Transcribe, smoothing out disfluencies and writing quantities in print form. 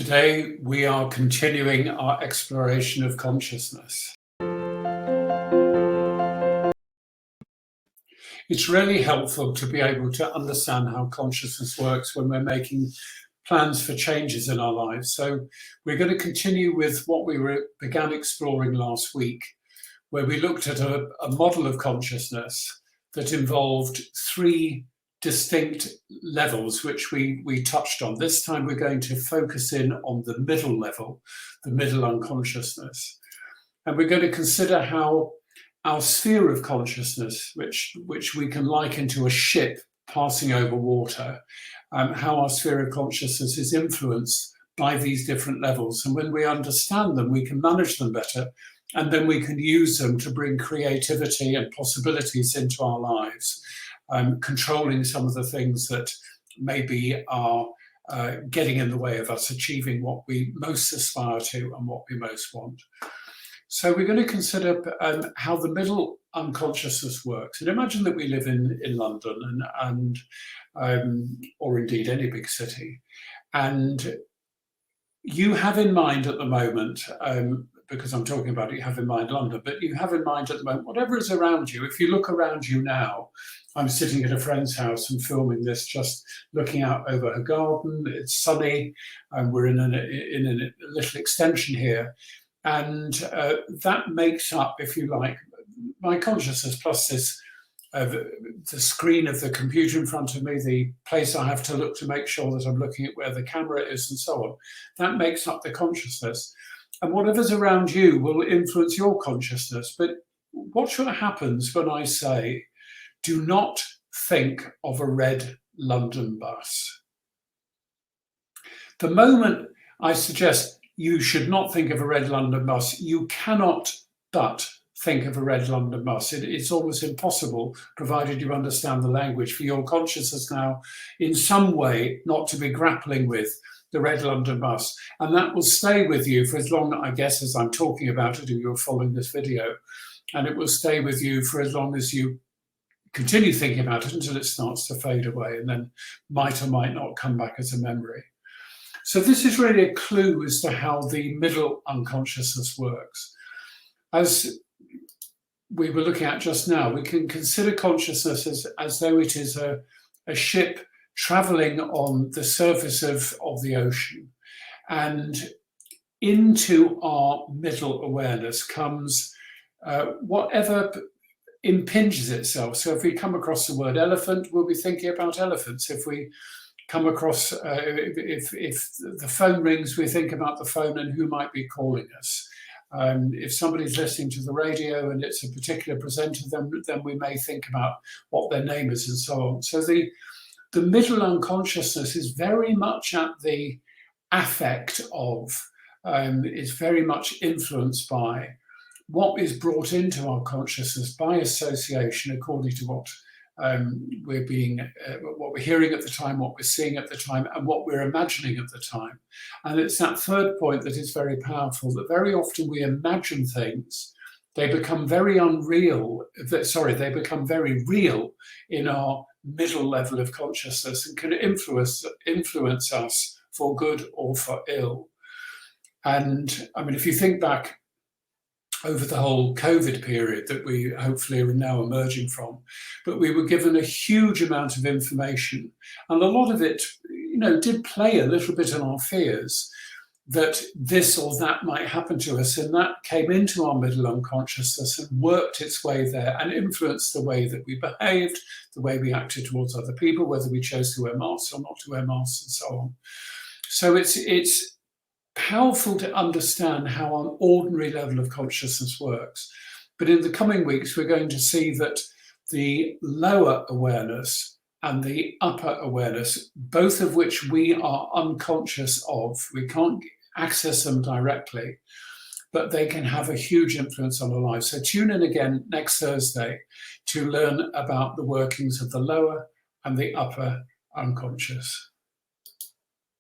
Today, we are continuing our exploration of consciousness. It's really helpful to be able to understand how consciousness works when we're making plans for changes in our lives. So we're going to continue with what we began exploring last week, where we looked at a model of consciousness that involved three distinct levels, which we touched on. This time we're going to focus in on the middle level, the middle unconsciousness. And we're going to consider how our sphere of consciousness, which we can liken to a ship passing over water, how our sphere of consciousness is influenced by these different levels. And when we understand them, we can manage them better, and then we can use them to bring creativity and possibilities into our lives. Controlling some of the things that maybe are getting in the way of us achieving what we most aspire to and what we most want. So we're going to consider how the middle unconsciousness works. And imagine that we live in London or indeed any big city. And you have in mind at the moment, because I'm talking about it, you have in mind London, but you have in mind at the moment, whatever is around you. If you look around you now, I'm sitting at a friend's house and filming this, just looking out over her garden. It's sunny, and we're in a little extension here. And that makes up, if you like, my consciousness plus this, the screen of the computer in front of me, the place I have to look to make sure that I'm looking at where the camera is and so on. That makes up the consciousness. And whatever's around you will influence your consciousness. But what happens when I say, do not think of a red London bus? The moment I suggest you should not think of a red London bus, you cannot but think of a red London bus. It's almost impossible, provided you understand the language, for your consciousness now in some way not to be grappling with the red London bus. And that will stay with you for as long, I guess, as I'm talking about it, or you're following this video. And it will stay with you for as long as you continue thinking about it until it starts to fade away and then might or might not come back as a memory. So this is really a clue as to how the middle unconsciousness works. As we were looking at just now, we can consider consciousness as though it is a ship traveling on the surface of the ocean. And into our middle awareness comes whatever impinges itself. So if we come across the word elephant, we'll be thinking about elephants. If we come across, if the phone rings, we think about the phone and who might be calling us. If somebody's listening to the radio and it's a particular presenter, then we may think about what their name is and so on. So the middle unconsciousness is very much at the affect of, is very much influenced by what is brought into our consciousness by association, according to what we're hearing at the time, what we're seeing at the time, and what we're imagining at the time. And it's that third point that is very powerful, that very often we imagine things, they become very they become very real in our middle level of consciousness and can influence us for good or for ill. And I mean, if you think back over the whole COVID period that we hopefully are now emerging from, but we were given a huge amount of information, and a lot of it, did play a little bit on our fears that this or that might happen to us, and that came into our middle unconsciousness and worked its way there and influenced the way that we behaved, the way we acted towards other people, whether we chose to wear masks or not to wear masks and so on. So it's powerful to understand how an ordinary level of consciousness works. But in the coming weeks, we're going to see that the lower awareness and the upper awareness, both of which we are unconscious of, we can't access them directly, but they can have a huge influence on our lives. So tune in again next Thursday to learn about the workings of the lower and the upper unconscious.